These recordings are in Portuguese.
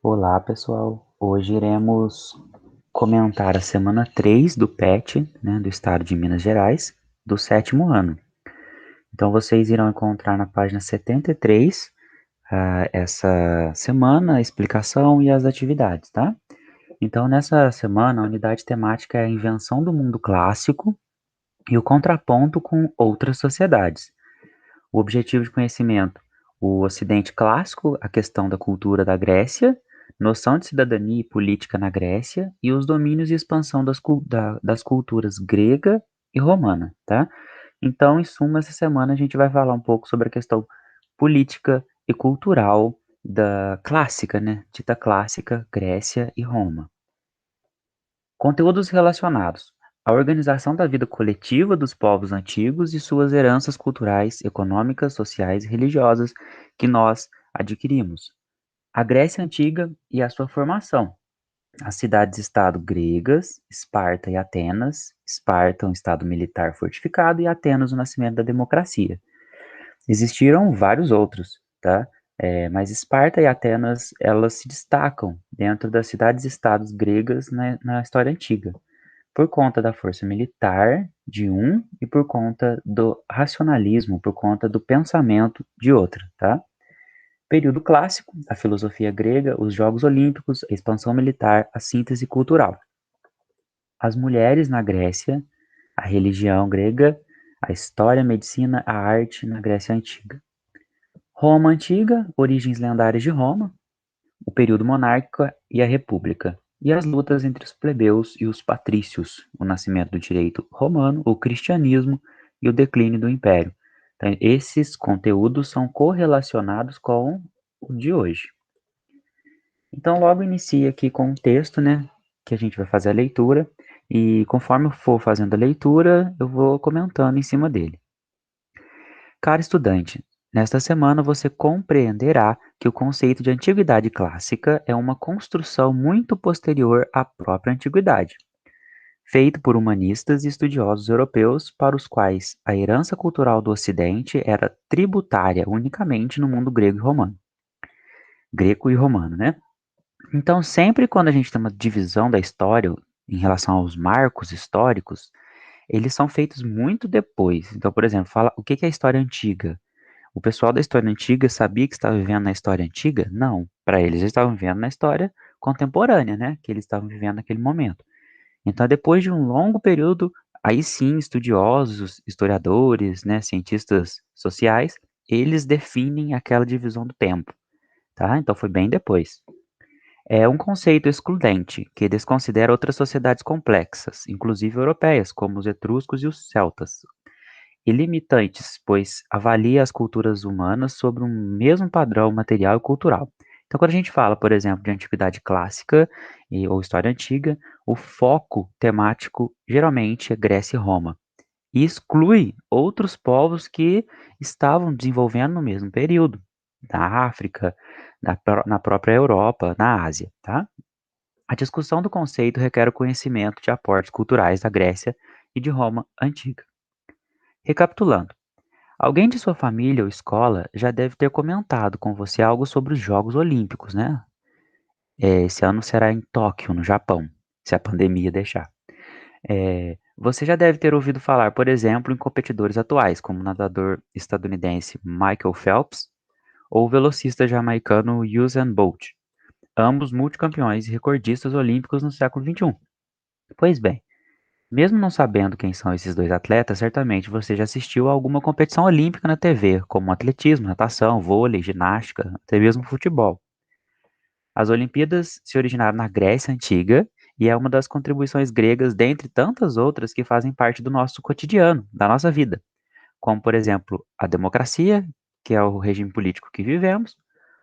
Olá, pessoal. Hoje iremos comentar a semana 3 do PET, né, do estado de Minas Gerais, do sétimo ano. Então, vocês irão encontrar na página 73 essa semana, a explicação e as atividades, tá? Então, nessa semana, a unidade temática é a invenção do mundo clássico e o contraponto com outras sociedades. O objetivo de conhecimento: o Ocidente clássico, a questão da cultura da Grécia, noção de cidadania e política na Grécia e os domínios e expansão das culturas grega e romana, tá? Então, em suma, essa semana a gente vai falar um pouco sobre a questão política e cultural da clássica, né? Dita clássica, Grécia e Roma. Conteúdos relacionados: a organização da vida coletiva dos povos antigos e suas heranças culturais, econômicas, sociais e religiosas que nós adquirimos. A Grécia Antiga e a sua formação. As cidades-estado gregas, Esparta e Atenas. Esparta, um estado militar fortificado, e Atenas, o nascimento da democracia. Existiram vários outros, tá? Mas Esparta e Atenas, elas se destacam dentro das cidades-estados gregas na história antiga por conta da força militar de um e por conta do racionalismo, por conta do pensamento de outro, tá? Período clássico, a filosofia grega, os Jogos Olímpicos, a expansão militar, a síntese cultural. As mulheres na Grécia, a religião grega, a história, a medicina, a arte na Grécia Antiga. Roma Antiga, origens lendárias de Roma, o período monárquico e a república, e as lutas entre os plebeus e os patrícios, o nascimento do direito romano, o cristianismo e o declínio do império. Então, esses conteúdos são correlacionados com o de hoje. Então, logo inicia aqui com um texto, né, que a gente vai fazer a leitura, e conforme eu for fazendo a leitura, eu vou comentando em cima dele. Caro estudante, nesta semana você compreenderá que o conceito de antiguidade clássica é uma construção muito posterior à própria antiguidade, feito por humanistas e estudiosos europeus para os quais a herança cultural do Ocidente era tributária unicamente no mundo greco e romano, né? Então, sempre quando a gente tem uma divisão da história em relação aos marcos históricos, eles são feitos muito depois. Então, por exemplo, fala o que é a história antiga? O pessoal da história antiga sabia que estava vivendo na história antiga? Não. Para eles estavam vivendo na história contemporânea, né? Que eles estavam vivendo naquele momento. Então, depois de um longo período, aí sim, estudiosos, historiadores, né, cientistas sociais, eles definem aquela divisão do tempo, tá? Então, foi bem depois. É um conceito excludente, que desconsidera outras sociedades complexas, inclusive europeias, como os etruscos e os celtas, e limitantes, pois avalia as culturas humanas sobre um mesmo padrão material e cultural. Então, quando a gente fala, por exemplo, de antiguidade clássica ou história antiga, o foco temático geralmente é Grécia e Roma, e exclui outros povos que estavam desenvolvendo no mesmo período, na África, na própria Europa, na Ásia, tá? A discussão do conceito requer o conhecimento de aportes culturais da Grécia e de Roma antiga. Recapitulando, alguém de sua família ou escola já deve ter comentado com você algo sobre os Jogos Olímpicos, né? Esse ano será em Tóquio, no Japão, se a pandemia deixar. Você já deve ter ouvido falar, por exemplo, em competidores atuais, como o nadador estadunidense Michael Phelps ou o velocista jamaicano Usain Bolt, ambos multicampeões e recordistas olímpicos no século XXI. Pois bem, mesmo não sabendo quem são esses dois atletas, certamente você já assistiu a alguma competição olímpica na TV, como atletismo, natação, vôlei, ginástica, até mesmo futebol. As Olimpíadas se originaram na Grécia Antiga e é uma das contribuições gregas dentre tantas outras que fazem parte do nosso cotidiano, da nossa vida, como, por exemplo, a democracia, que é o regime político que vivemos,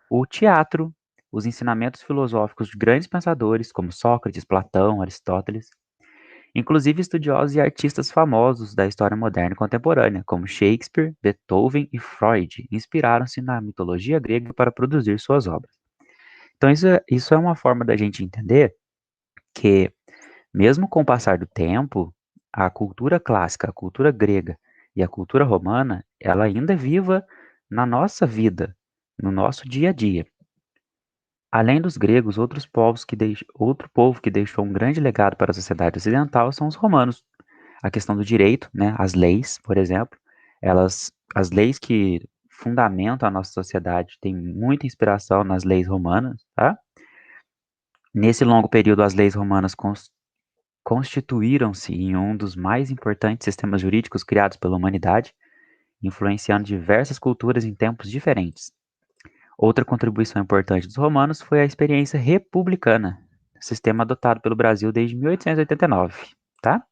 o teatro, os ensinamentos filosóficos de grandes pensadores como Sócrates, Platão, Aristóteles. Inclusive estudiosos e artistas famosos da história moderna e contemporânea, como Shakespeare, Beethoven e Freud, inspiraram-se na mitologia grega para produzir suas obras. Então, isso é uma forma da gente entender que, mesmo com o passar do tempo, a cultura clássica, a cultura grega e a cultura romana, ela ainda é viva na nossa vida, no nosso dia a dia. Além dos gregos, outro povo que deixou um grande legado para a sociedade ocidental são os romanos. A questão do direito, né, as leis, por exemplo, as leis que fundamentam a nossa sociedade têm muita inspiração nas leis romanas, tá? Nesse longo período, as leis romanas constituíram-se em um dos mais importantes sistemas jurídicos criados pela humanidade, influenciando diversas culturas em tempos diferentes. Outra contribuição importante dos romanos foi a experiência republicana, sistema adotado pelo Brasil desde 1889, tá?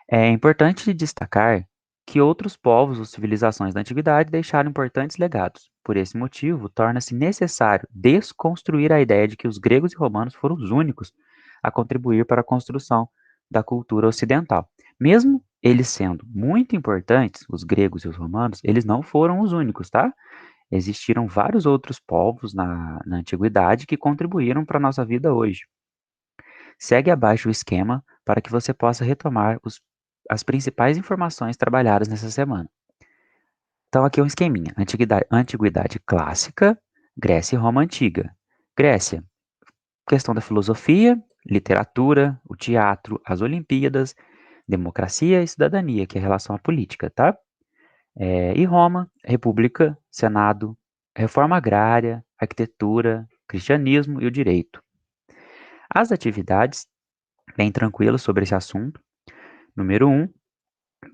É importante destacar que outros povos ou civilizações da antiguidade deixaram importantes legados. Por esse motivo, torna-se necessário desconstruir a ideia de que os gregos e romanos foram os únicos a contribuir para a construção da cultura ocidental. Mesmo eles sendo muito importantes, os gregos e os romanos, eles não foram os únicos, tá? Existiram vários outros povos na antiguidade que contribuíram para a nossa vida hoje. Segue abaixo o esquema para que você possa retomar as principais informações trabalhadas nessa semana. Então, aqui é um esqueminha: antiguidade clássica, Grécia e Roma Antiga. Grécia, questão da filosofia, literatura, o teatro, as Olimpíadas, democracia e cidadania, que é relação à política, tá? E Roma, república, senado, reforma agrária, arquitetura, cristianismo e o direito. As atividades, bem tranquilas sobre esse assunto. Número 1,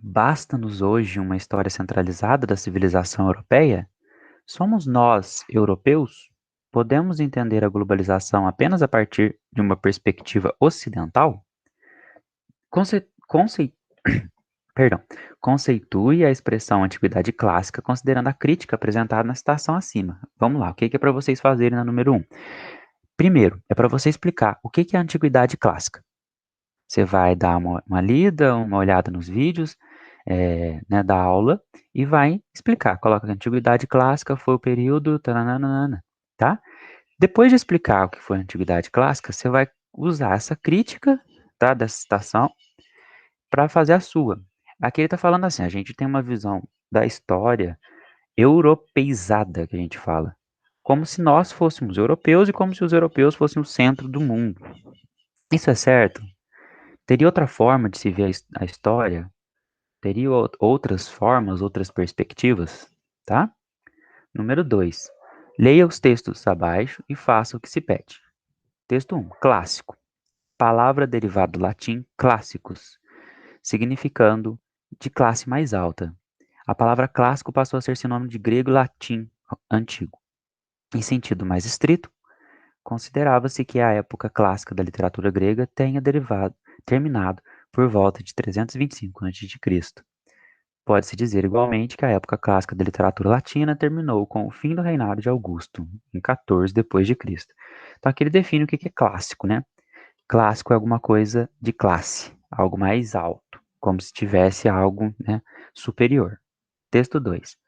basta-nos hoje uma história centralizada da civilização europeia? Somos nós, europeus? Podemos entender a globalização apenas a partir de uma perspectiva ocidental? Conce concei Perdão. Conceitue a expressão antiguidade clássica considerando a crítica apresentada na citação acima. Vamos lá, o que é para vocês fazerem na número 1? Primeiro, é para você explicar o que é a antiguidade clássica. Você vai dar uma lida, uma olhada nos vídeos né, da aula e vai explicar. Coloca que a antiguidade clássica foi o período, tananana, tá? Depois de explicar o que foi a antiguidade clássica, você vai usar essa crítica, tá, dessa citação para fazer a sua. Aqui ele está falando assim: a gente tem uma visão da história europeizada, que a gente fala, como se nós fôssemos europeus e como se os europeus fossem o centro do mundo. Isso é certo? Teria outra forma de se ver a história? Teria outras formas, outras perspectivas, tá? Número 2. Leia os textos abaixo e faça o que se pede. Texto 1. Clássico. Palavra derivada do latim clássicos, significando de classe mais alta. A palavra clássico passou a ser sinônimo de grego e latim antigo. Em sentido mais estrito, considerava-se que a época clássica da literatura grega tenha terminado por volta de 325 a.C. Pode-se dizer igualmente que a época clássica da literatura latina terminou com o fim do reinado de Augusto, em 14 depois de Cristo. Então aqui ele define o que é clássico, né? Clássico é alguma coisa de classe, algo mais alto, como se tivesse algo, né, superior. Texto 2.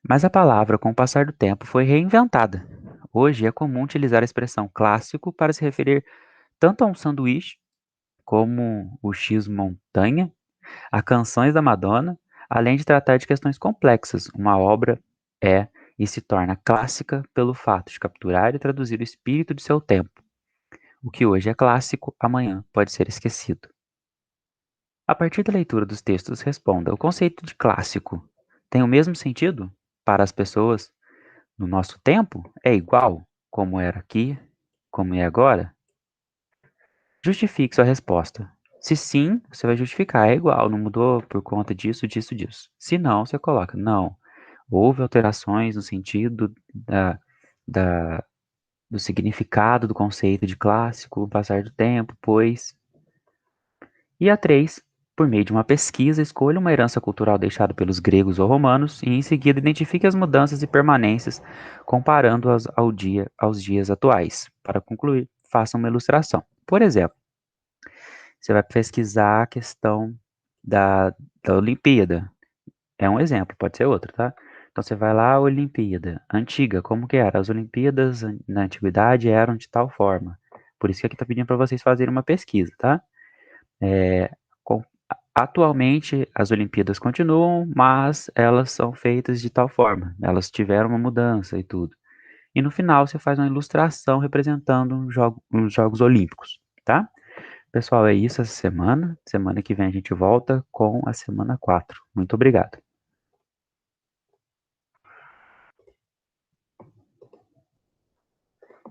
Mas a palavra, com o passar do tempo, foi reinventada. Hoje é comum utilizar a expressão clássico para se referir tanto a um sanduíche, como o X-Montanha, a canções da Madonna, além de tratar de questões complexas. Uma obra é e se torna clássica pelo fato de capturar e traduzir o espírito de seu tempo. O que hoje é clássico, amanhã pode ser esquecido. A partir da leitura dos textos, responda: o conceito de clássico tem o mesmo sentido para as pessoas no nosso tempo? É igual como era aqui, como é agora? Justifique sua resposta. Se sim, você vai justificar, é igual, não mudou por conta disso, disso, disso. Se não, você coloca, não, houve alterações no sentido da, do significado do conceito de clássico, com o passar do tempo, pois. E a 3, por meio de uma pesquisa, escolha uma herança cultural deixada pelos gregos ou romanos e em seguida identifique as mudanças e permanências, comparando-as aos dias atuais. Para concluir, faça uma ilustração. Por exemplo, você vai pesquisar a questão da, da Olimpíada. É um exemplo, pode ser outro, tá? Então você vai lá, Olimpíada, antiga, como que era? As Olimpíadas na antiguidade eram de tal forma. Por isso que aqui está pedindo para vocês fazerem uma pesquisa, tá? É, com- atualmente as Olimpíadas continuam, mas elas são feitas de tal forma. Elas tiveram uma mudança e tudo. e no final você faz uma ilustração representando os Jogos Olímpicos, tá? Pessoal, é isso essa semana. Semana que vem a gente volta com a semana 4. Muito obrigado.